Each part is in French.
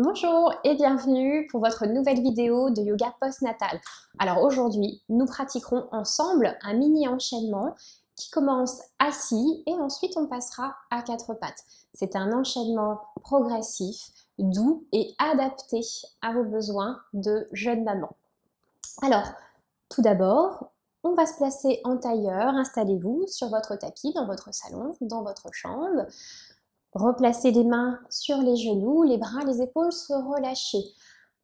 Bonjour et bienvenue pour votre nouvelle vidéo de yoga postnatal. Alors aujourd'hui, nous pratiquerons ensemble un mini enchaînement qui commence assis et ensuite on passera à quatre pattes. C'est un enchaînement progressif, doux et adapté à vos besoins de jeune maman. Alors, tout d'abord, on va se placer en tailleur. Installez-vous sur votre tapis dans votre salon, dans votre chambre. Replacez les mains sur les genoux, les bras, les épaules se relâcher.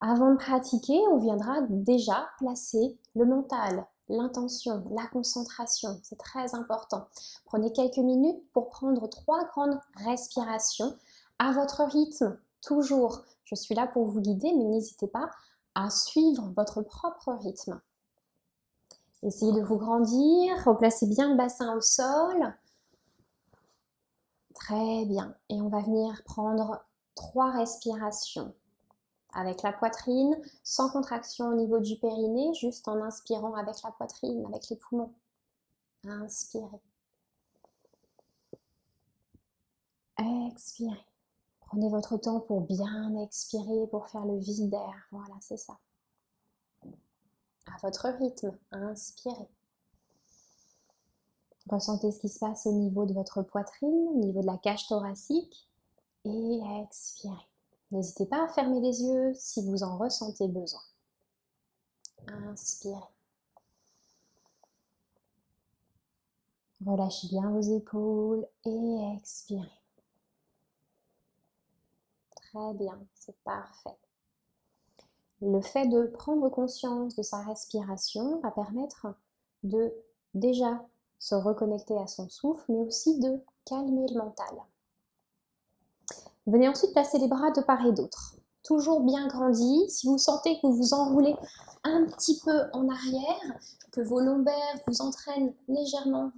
Avant de pratiquer, on viendra déjà placer le mental, l'intention, la concentration. C'est très important. Prenez quelques minutes pour prendre 3 grandes respirations à votre rythme. Toujours, je suis là pour vous guider, mais n'hésitez pas à suivre votre propre rythme. Essayez de vous grandir, replacez bien le bassin au sol. Très bien. Et on va venir prendre 3 respirations avec la poitrine, sans contraction au niveau du périnée, juste en inspirant avec la poitrine, avec les poumons. Inspirez. Expirez. Prenez votre temps pour bien expirer, pour faire le vide d'air. Voilà, c'est ça. À votre rythme, inspirez. Ressentez ce qui se passe au niveau de votre poitrine, au niveau de la cage thoracique et expirez. N'hésitez pas à fermer les yeux si vous en ressentez besoin. Inspirez. Relâchez bien vos épaules et expirez. Très bien, c'est parfait. Le fait de prendre conscience de sa respiration va permettre de déjà se reconnecter à son souffle, mais aussi de calmer le mental. Venez ensuite placer les bras de part et d'autre. Toujours bien grandis. Si vous sentez que vous vous enroulez un petit peu en arrière, que vos lombaires vous entraînent légèrement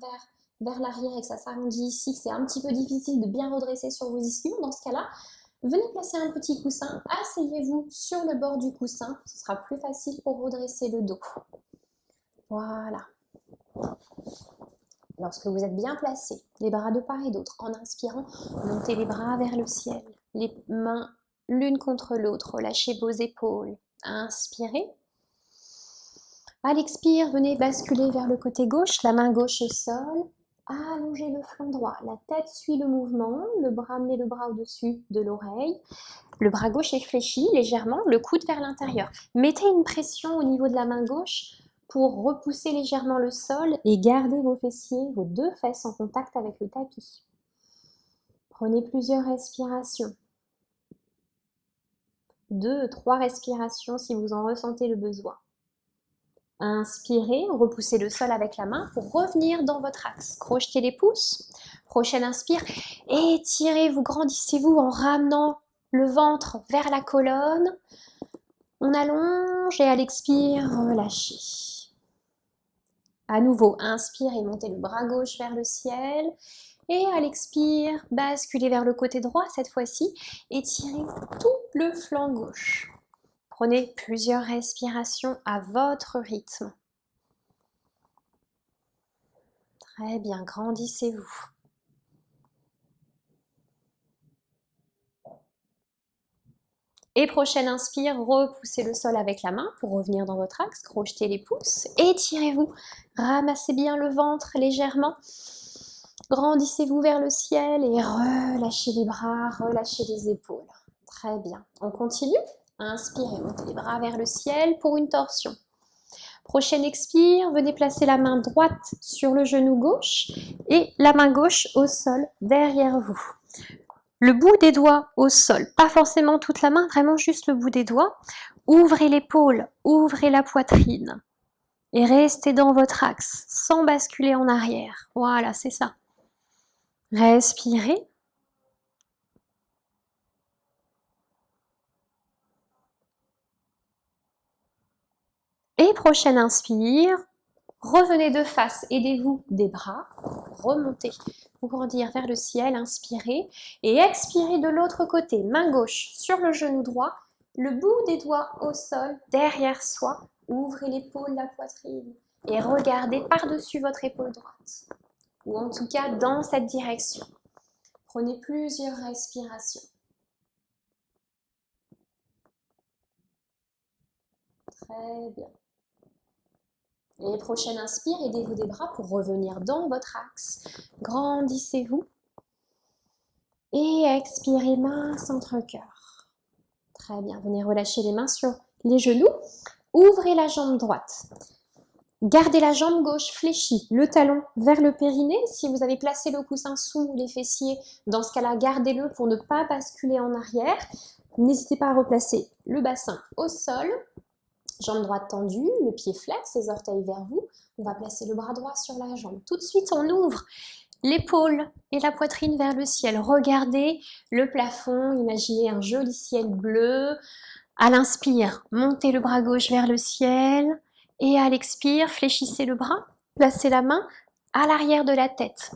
vers l'arrière et que ça s'arrondit ici, que c'est un petit peu difficile de bien redresser sur vos ischions, dans ce cas-là, venez placer un petit coussin, asseyez-vous sur le bord du coussin, ce sera plus facile pour redresser le dos. Voilà. Lorsque vous êtes bien placé, les bras de part et d'autre, en inspirant, montez les bras vers le ciel, les mains l'une contre l'autre, relâchez vos épaules, inspirez. À l'expire, venez basculer vers le côté gauche, la main gauche au sol, allongez le flanc droit, la tête suit le mouvement, amenez le bras au-dessus de l'oreille, le bras gauche est fléchi légèrement, le coude vers l'intérieur. Mettez une pression au niveau de la main gauche pour repousser légèrement le sol et garder vos fessiers, vos 2 fesses en contact avec le tapis. Prenez plusieurs respirations. 2, 3 respirations si vous en ressentez le besoin. Inspirez, repoussez le sol avec la main pour revenir dans votre axe. Crochetez les pouces. Prochaine inspire, étirez-vous, grandissez-vous en ramenant le ventre vers la colonne. On allonge et à l'expire, relâchez. À nouveau, inspire et montez le bras gauche vers le ciel. Et à l'expire, basculez vers le côté droit cette fois-ci. Étirez tout le flanc gauche. Prenez plusieurs respirations à votre rythme. Très bien, grandissez-vous. Et prochaine inspire, repoussez le sol avec la main pour revenir dans votre axe, crochetez les pouces, étirez-vous, ramassez bien le ventre légèrement, grandissez-vous vers le ciel et relâchez les bras, relâchez les épaules. Très bien, on continue. Inspirez, montez les bras vers le ciel pour une torsion. Prochaine expire, venez placer la main droite sur le genou gauche et la main gauche au sol derrière vous. Le bout des doigts au sol, pas forcément toute la main, vraiment juste le bout des doigts. Ouvrez l'épaule, ouvrez la poitrine et restez dans votre axe sans basculer en arrière. Voilà, c'est ça. Respirez. Et prochaine inspire, revenez de face, aidez-vous des bras, remontez, vous grandir vers le ciel, inspirez et expirez de l'autre côté, main gauche sur le genou droit, le bout des doigts au sol, derrière soi, ouvrez l'épaule, la poitrine et regardez par-dessus votre épaule droite, ou en tout cas dans cette direction. Prenez plusieurs respirations. Très bien. Et prochaine inspire, aidez-vous des bras pour revenir dans votre axe. Grandissez-vous. Et expirez, main centre-cœur. Très bien, venez relâcher les mains sur les genoux. Ouvrez la jambe droite. Gardez la jambe gauche fléchie, le talon vers le périnée. Si vous avez placé le coussin sous les fessiers, dans ce cas-là, gardez-le pour ne pas basculer en arrière. N'hésitez pas à replacer le bassin au sol. Jambe droite tendue, le pied flex, les orteils vers vous. On va placer le bras droit sur la jambe. Tout de suite, on ouvre l'épaule et la poitrine vers le ciel. Regardez le plafond, imaginez un joli ciel bleu. À l'inspire, montez le bras gauche vers le ciel. Et à l'expire, fléchissez le bras. Placez la main à l'arrière de la tête.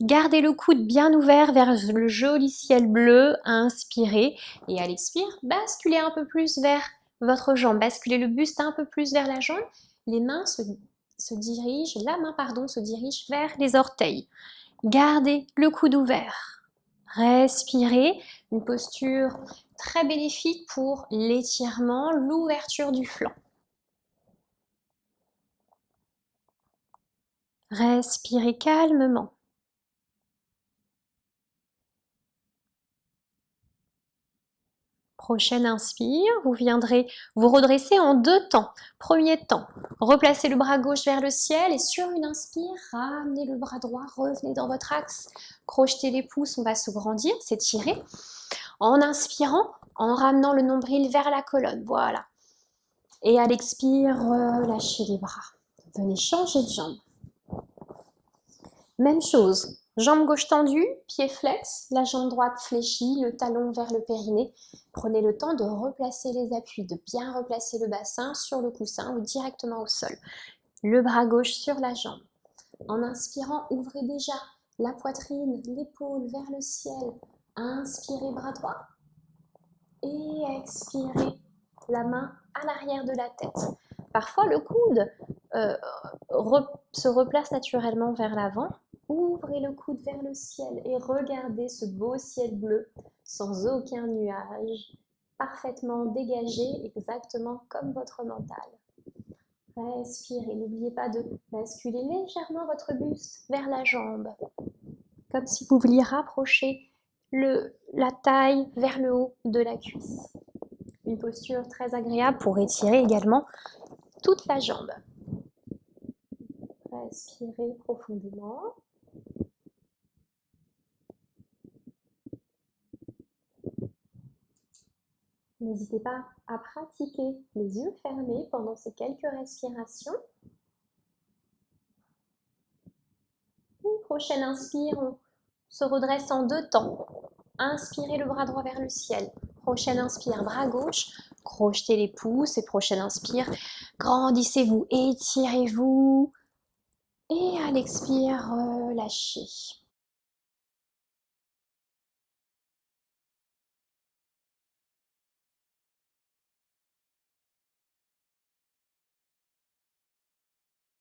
Gardez le coude bien ouvert vers le joli ciel bleu. Inspirez. Et à l'expire, basculez un peu plus vers votre jambe. Basculez le buste un peu plus vers la jambe. Les mains se dirigent vers les orteils. Gardez le coude ouvert. Respirez. Une posture très bénéfique pour l'étirement, l'ouverture du flanc. Respirez calmement. Prochaine inspire, vous viendrez vous redresser en 2 temps. Premier temps, replacez le bras gauche vers le ciel et sur une inspire, ramenez le bras droit, revenez dans votre axe. Crochetez les pouces, on va se grandir, s'étirer. En inspirant, en ramenant le nombril vers la colonne, voilà. Et à l'expire, relâchez les bras. Venez changer de jambe. Même chose, jambe gauche tendue, pied flex, la jambe droite fléchie, le talon vers le périnée. Prenez le temps de replacer les appuis, de bien replacer le bassin sur le coussin ou directement au sol. Le bras gauche sur la jambe. En inspirant, ouvrez déjà la poitrine, l'épaule vers le ciel. Inspirez, bras droit. Et expirez, la main à l'arrière de la tête. Parfois, le coude se replace naturellement vers l'avant. Ouvrez le coude vers le ciel et regardez ce beau ciel bleu sans aucun nuage, parfaitement dégagé, exactement comme votre mental. Respirez, n'oubliez pas de basculer légèrement votre buste vers la jambe, comme si vous vouliez rapprocher la taille vers le haut de la cuisse. Une posture très agréable pour étirer également toute la jambe. Respirez profondément. N'hésitez pas à pratiquer les yeux fermés pendant ces quelques respirations. Une prochaine inspire, on se redresse en 2 temps. Inspirez le bras droit vers le ciel. Prochaine inspire, bras gauche, crochetez les pouces. Et prochaine inspire, grandissez-vous, étirez-vous. Et à l'expire, relâchez.